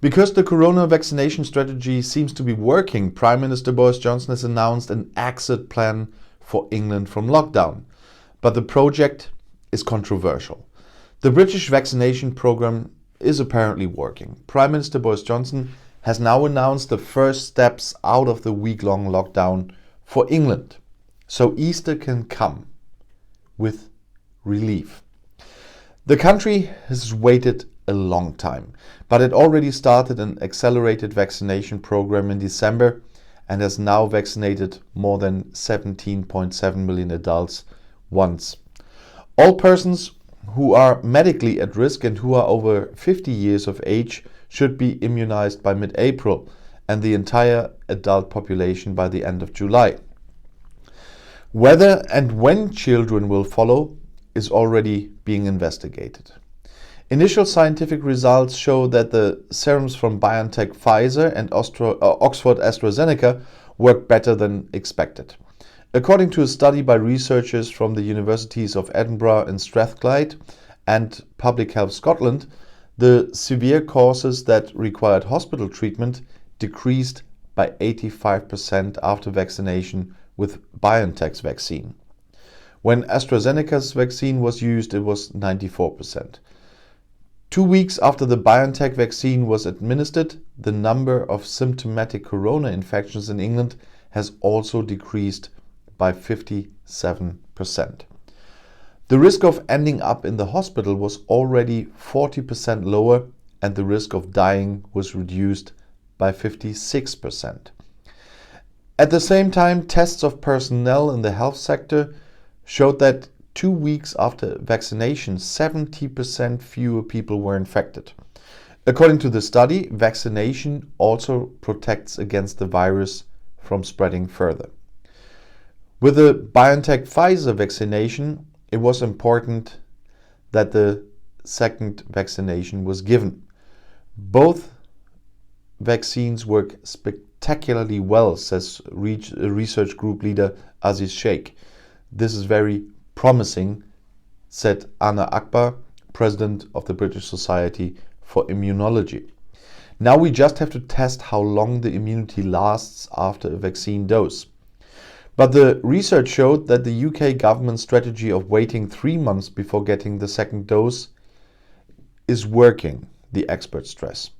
Because the corona vaccination strategy seems to be working, Prime Minister Boris Johnson has announced an exit plan for England from lockdown. But the project is controversial. The British vaccination program is apparently working. Prime Minister Boris Johnson has now announced the first steps out of the week-long lockdown for England. So Easter can come with relief. The country has waited a long time, but it already started an accelerated vaccination program in December and has now vaccinated more than 17.7 million adults once. All persons who are medically at risk and who are over 50 years of age should be immunized by mid-April, and the entire adult population by the end of July. Whether and when children will follow is already being investigated. Initial scientific results show that the serums from BioNTech, Pfizer and Oxford AstraZeneca work better than expected. According to a study by researchers from the Universities of Edinburgh and Strathclyde and Public Health Scotland, the severe causes that required hospital treatment decreased by 85% after vaccination with BioNTech's vaccine. When AstraZeneca's vaccine was used, it was 94%. 2 weeks after the BioNTech vaccine was administered, the number of symptomatic corona infections in England has also decreased by 57%. The risk of ending up in the hospital was already 40% lower, and the risk of dying was reduced by 56%. At the same time, tests of personnel in the health sector showed that 2 weeks after vaccination, 70% fewer people were infected. According to the study, vaccination also protects against the virus from spreading further. With the BioNTech-Pfizer vaccination, it was important that the second vaccination was given. Both vaccines work spectacularly well, says research group leader Aziz Sheikh. This is very promising, said Anna Akbar, president of the British Society for Immunology. Now we just have to test how long the immunity lasts after a vaccine dose. But the research showed that the UK government strategy of waiting 3 months before getting the second dose is working, the experts stress.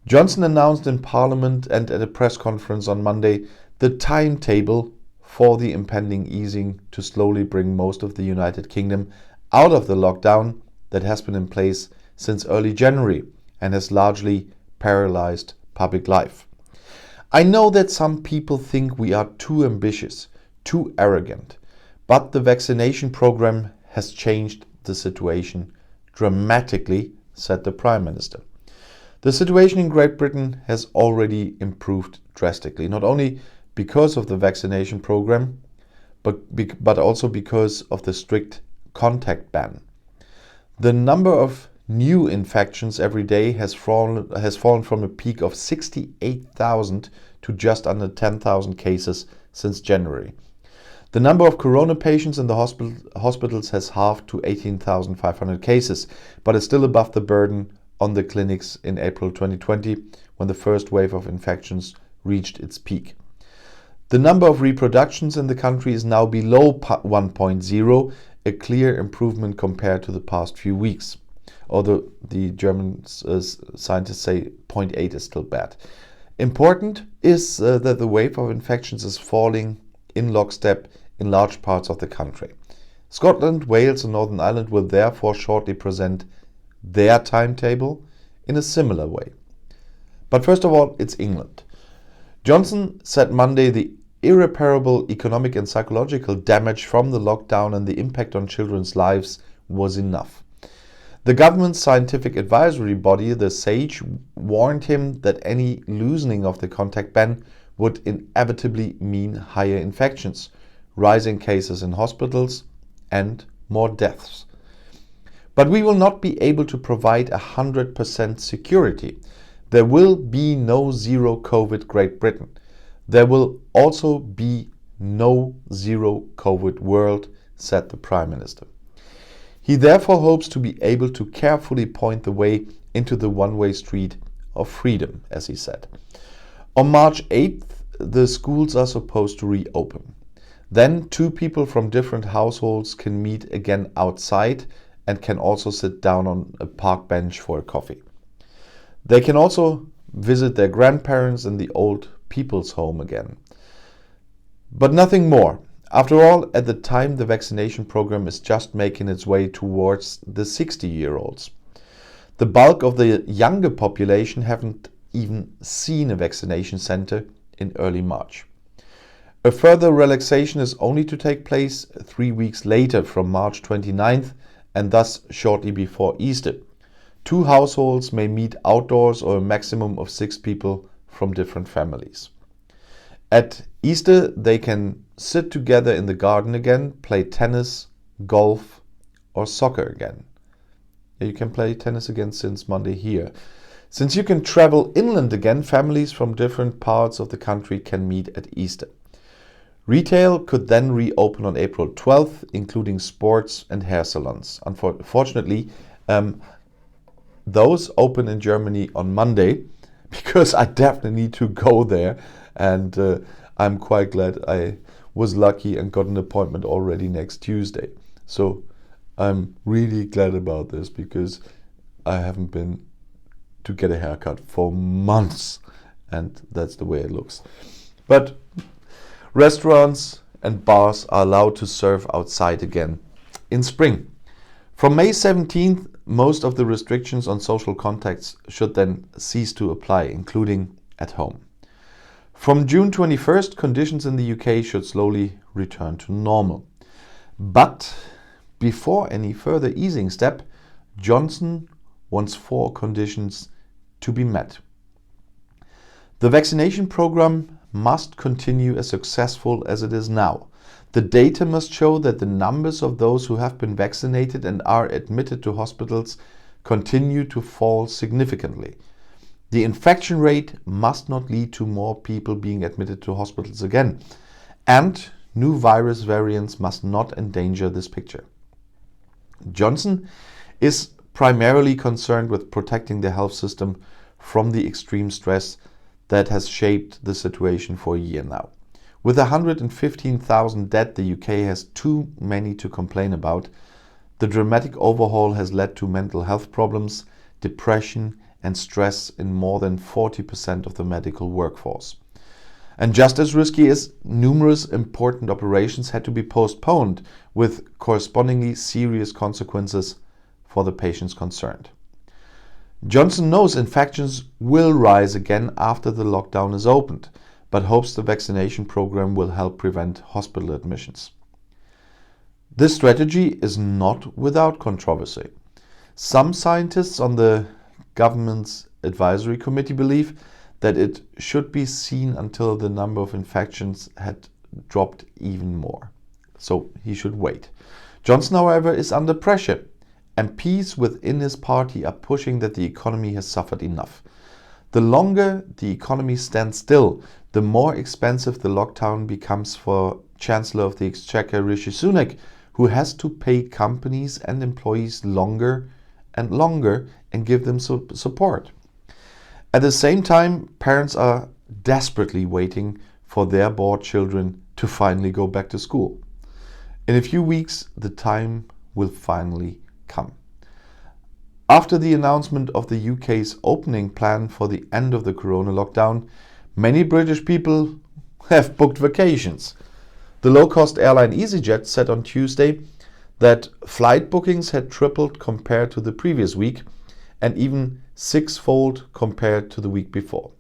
Johnson announced in Parliament and at a press conference on Monday the timetable for the impending easing to slowly bring most of the United Kingdom out of the lockdown that has been in place since early January and has largely paralyzed public life. I know that some people think we are too ambitious, too arrogant, but the vaccination program has changed the situation dramatically, said the Prime Minister. The situation in Great Britain has already improved drastically, not only because of the vaccination program, but also because of the strict contact ban. The number of new infections every day has fallen from a peak of 68,000 to just under 10,000 cases since January. The number of corona patients in the hospitals has halved to 18,500 cases, but is still above the burden on the clinics in April 2020, when the first wave of infections reached its peak. The number of reproductions in the country is now below 1.0, a clear improvement compared to the past few weeks. Although the German scientists say 0.8 is still bad. Important is that the wave of infections is falling in lockstep in large parts of the country. Scotland, Wales and Northern Ireland will therefore shortly present their timetable in a similar way. But first of all, it's England. Johnson said Monday the irreparable economic and psychological damage from the lockdown and the impact on children's lives was enough. The government's scientific advisory body, the SAGE, warned him that any loosening of the contact ban would inevitably mean higher infections, rising cases in hospitals, and more deaths. But we will not be able to provide 100% security. There will be no zero COVID Great Britain. There will also be no zero COVID world, said the Prime Minister. He therefore hopes to be able to carefully point the way into the one-way street of freedom, as he said. On March 8th, the schools are supposed to reopen. Then 2 people from different households can meet again outside and can also sit down on a park bench for a coffee. They can also visit their grandparents in the old people's home again. But nothing more. After all, at the time, the vaccination program is just making its way towards the 60-year-olds. The bulk of the younger population haven't even seen a vaccination center in early March. A further relaxation is only to take place 3 weeks later, from March 29th, and thus shortly before Easter. 2 households may meet outdoors, or a maximum of 6 people from different families. At Easter, they can sit together in the garden again, play tennis, golf, or soccer again. You can play tennis again since Monday here. Since you can travel inland again, families from different parts of the country can meet at Easter. Retail could then reopen on April 12th, including sports and hair salons. Unfortunately, those open in Germany on Monday, because I definitely need to go there, and I'm quite glad I was lucky and got an appointment already next Tuesday. So I'm really glad about this, because I haven't been to get a haircut for months, and that's the way it looks. But restaurants and bars are allowed to serve outside again in spring. From May 17th, most of the restrictions on social contacts should then cease to apply, including at home. From June 21st, conditions in the UK should slowly return to normal. But before any further easing step, Johnson wants 4 conditions to be met. The vaccination program must continue as successful as it is now. The data must show that the numbers of those who have been vaccinated and are admitted to hospitals continue to fall significantly. The infection rate must not lead to more people being admitted to hospitals again, and new virus variants must not endanger this picture. Johnson is primarily concerned with protecting the health system from the extreme stress that has shaped the situation for a year now. With 115,000 dead, the UK has too many to complain about. The dramatic overhaul has led to mental health problems, depression, and stress in more than 40% of the medical workforce. And just as risky as numerous important operations had to be postponed, with correspondingly serious consequences for the patients concerned. Johnson knows infections will rise again after the lockdown is opened, but hopes the vaccination program will help prevent hospital admissions. This strategy is not without controversy. Some scientists on the government's advisory committee believe that it should be seen until the number of infections had dropped even more. So he should wait. Johnson, however, is under pressure. MPs within his party are pushing that the economy has suffered enough. The longer the economy stands still, the more expensive the lockdown becomes for Chancellor of the Exchequer Rishi Sunak, who has to pay companies and employees longer and longer and give them support. At the same time, parents are desperately waiting for their bored children to finally go back to school. In a few weeks, the time will finally come. After the announcement of the UK's opening plan for the end of the corona lockdown, many British people have booked vacations. The low-cost airline EasyJet said on Tuesday that flight bookings had tripled compared to the previous week and even 6-fold compared to the week before.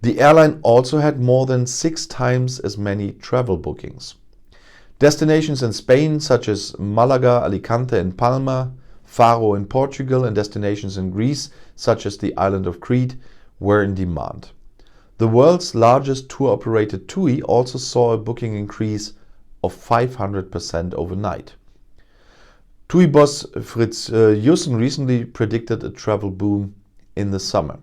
The airline also had more than 6 times as many travel bookings. Destinations in Spain such as Malaga, Alicante and Palma, Faro in Portugal, and destinations in Greece such as the island of Crete were in demand. The world's largest tour operator TUI also saw a booking increase of 500% overnight. TUI boss Fritz Jussen recently predicted a travel boom in the summer.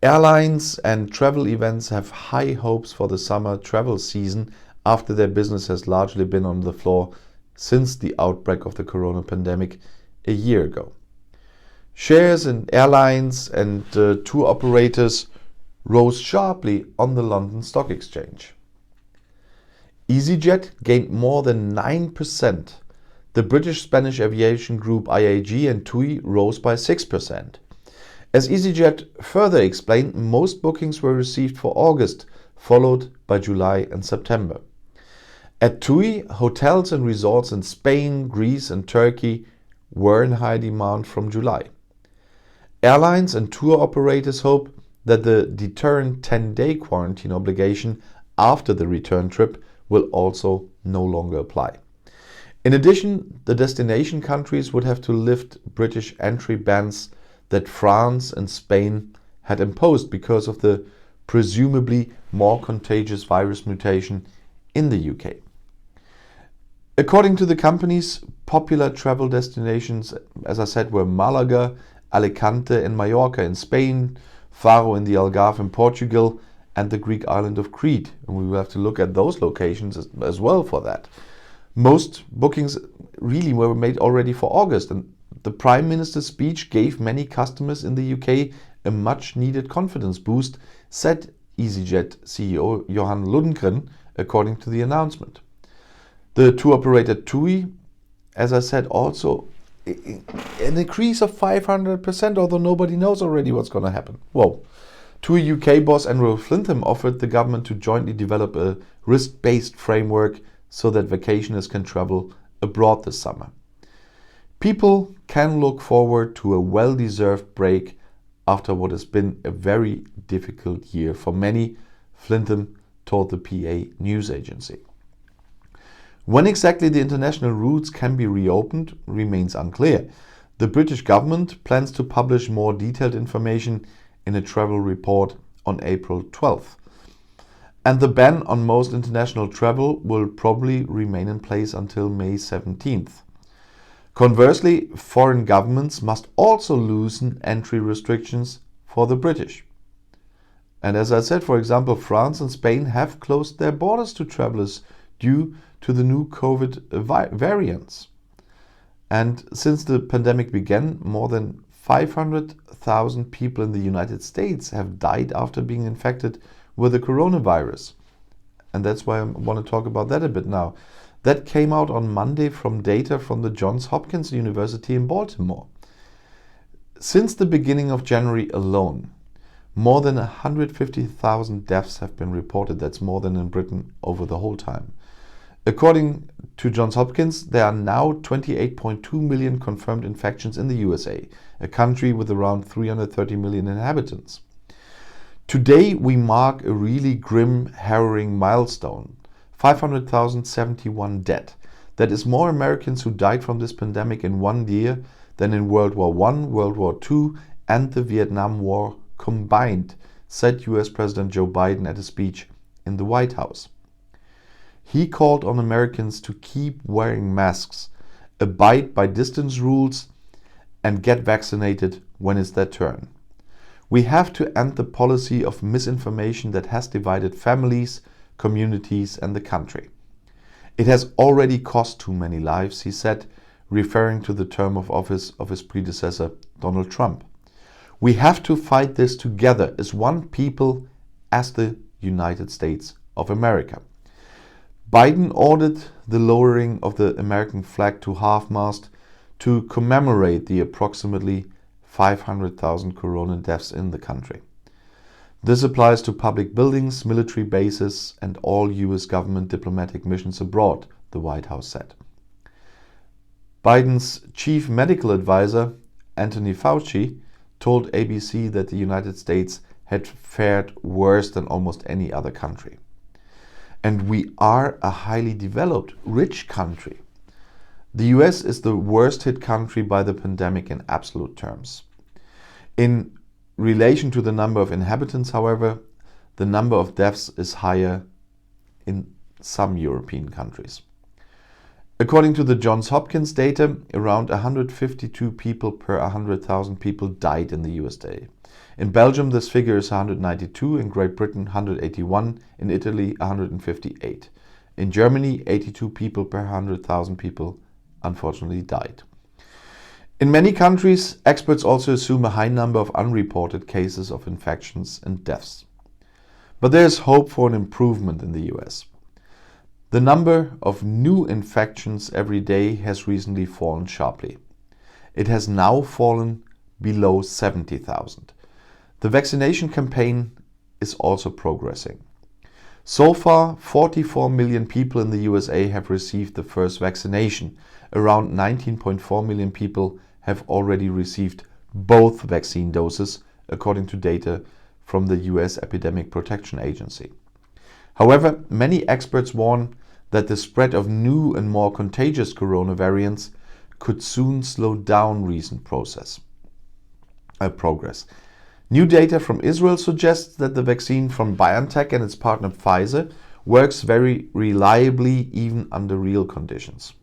Airlines and travel events have high hopes for the summer travel season after their business has largely been on the floor since the outbreak of the corona pandemic a year ago. Shares in airlines and tour operators rose sharply on the London Stock Exchange. EasyJet gained more than 9%. The British-Spanish aviation group IAG and TUI rose by 6%. As EasyJet further explained, most bookings were received for August, followed by July and September. At TUI, hotels and resorts in Spain, Greece and Turkey were in high demand from July. Airlines and tour operators hope that the deterrent 10-day quarantine obligation after the return trip will also no longer apply. In addition, the destination countries would have to lift British entry bans that France and Spain had imposed because of the presumably more contagious virus mutation in the UK. According to the companies, popular travel destinations, as I said, were Malaga, Alicante and Mallorca in Spain, Faro in the Algarve in Portugal, and the Greek island of Crete. And we will have to look at those locations as well for that. Most bookings really were made already for August, and the Prime Minister's speech gave many customers in the UK a much needed confidence boost, said EasyJet CEO Johan Lundgren, according to the announcement. The tour operator TUI, as I said, also an increase of 500%, although nobody knows already what's going to happen. Whoa. TUI UK boss Andrew Flintham offered the government to jointly develop a risk-based framework so that vacationers can travel abroad this summer. People can look forward to a well-deserved break after what has been a very difficult year for many, Flintham told the PA news agency. When exactly the international routes can be reopened remains unclear. The British government plans to publish more detailed information in a travel report on April 12th. And the ban on most international travel will probably remain in place until May 17th. Conversely, foreign governments must also loosen entry restrictions for the British. And as I said, for example, France and Spain have closed their borders to travelers due to the new COVID variants. And since the pandemic began, more than 500,000 people in the United States have died after being infected with the coronavirus. And that's why I want to talk about that a bit now. That came out on Monday from data from the Johns Hopkins University in Baltimore. Since the beginning of January alone, more than 150,000 deaths have been reported. That's more than in Britain over the whole time. According to Johns Hopkins, there are now 28.2 million confirmed infections in the USA, a country with around 330 million inhabitants. Today we mark a really grim, harrowing milestone: 500,071 dead. That is more Americans who died from this pandemic in 1 year than in World War I, World War II and the Vietnam War combined, said US President Joe Biden at a speech in the White House. He called on Americans to keep wearing masks, abide by distance rules, and get vaccinated when it's their turn. We have to end the policy of misinformation that has divided families, communities, and the country. It has already cost too many lives, he said, referring to the term of office of his predecessor, Donald Trump. We have to fight this together as one people, as the United States of America. Biden ordered the lowering of the American flag to half-mast to commemorate the approximately 500,000 corona deaths in the country. This applies to public buildings, military bases, and all US government diplomatic missions abroad, the White House said. Biden's chief medical advisor, Anthony Fauci, told ABC that the United States had fared worse than almost any other country. And we are a highly developed, rich country. The US is the worst hit country by the pandemic in absolute terms. In relation to the number of inhabitants, however, the number of deaths is higher in some European countries. According to the Johns Hopkins data, around 152 people per 100,000 people died in the USA. In Belgium, this figure is 192, in Great Britain 181, in Italy 158. In Germany, 82 people per 100,000 people unfortunately died. In many countries, experts also assume a high number of unreported cases of infections and deaths. But there is hope for an improvement in the US. The number of new infections every day has recently fallen sharply. It has now fallen below 70,000. The vaccination campaign is also progressing. So far, 44 million people in the USA have received the first vaccination. Around 19.4 million people have already received both vaccine doses, according to data from the US Epidemic Protection Agency. However, many experts warn that the spread of new and more contagious corona variants could soon slow down recent progress. New data from Israel suggests that the vaccine from BioNTech and its partner Pfizer works very reliably even under real conditions.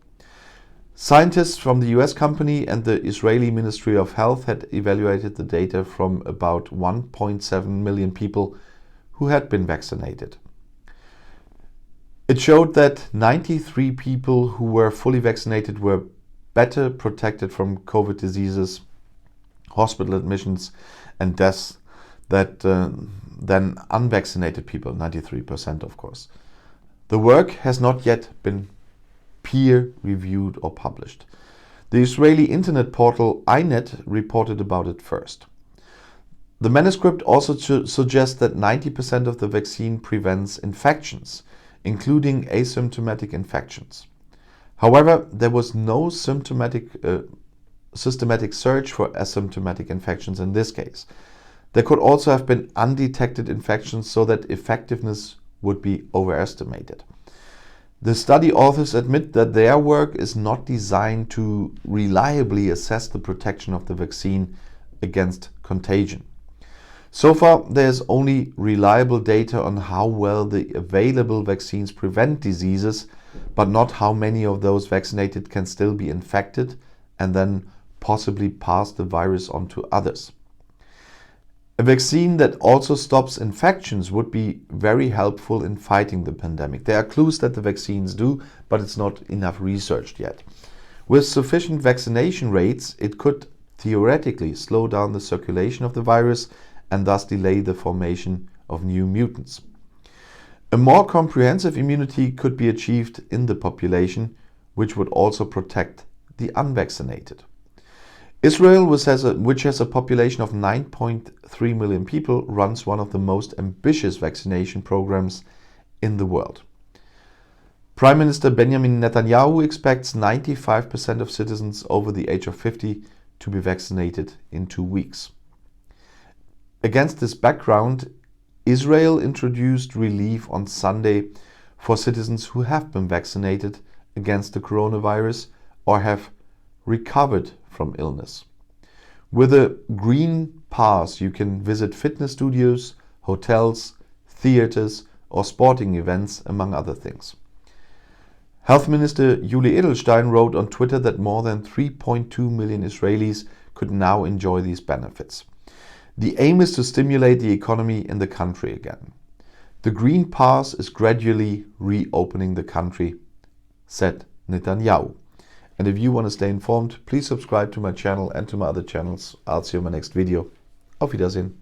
Scientists from the US company and the Israeli Ministry of Health had evaluated the data from about 1.7 million people who had been vaccinated. It showed that 93 people who were fully vaccinated were better protected from COVID diseases, hospital admissions and deaths than unvaccinated people, 93% of course. The work has not yet been peer-reviewed or published. The Israeli internet portal iNet reported about it first. The manuscript also suggests that 90% of the vaccine prevents infections, including asymptomatic infections. However, there was no systematic search for asymptomatic infections in this case. There could also have been undetected infections so that effectiveness would be overestimated. The study authors admit that their work is not designed to reliably assess the protection of the vaccine against contagion. So far, there is only reliable data on how well the available vaccines prevent diseases, but not how many of those vaccinated can still be infected and then possibly pass the virus on to others. A vaccine that also stops infections would be very helpful in fighting the pandemic. There are clues that the vaccines do, but it's not enough researched yet. With sufficient vaccination rates, it could theoretically slow down the circulation of the virus and thus delay the formation of new mutants. A more comprehensive immunity could be achieved in the population, which would also protect the unvaccinated. Israel, which has a population of 9.3 million people, runs one of the most ambitious vaccination programs in the world. Prime Minister Benjamin Netanyahu expects 95% of citizens over the age of 50 to be vaccinated in 2 weeks. Against this background, Israel introduced relief on Sunday for citizens who have been vaccinated against the coronavirus or have recovered from illness. With a green pass, you can visit fitness studios, hotels, theaters, or sporting events, among other things. Health Minister Yuli Edelstein wrote on Twitter that more than 3.2 million Israelis could now enjoy these benefits. The aim is to stimulate the economy in the country again. The green pass is gradually reopening the country, said Netanyahu. And if you want to stay informed, please subscribe to my channel and to my other channels. I'll see you in my next video. Auf Wiedersehen.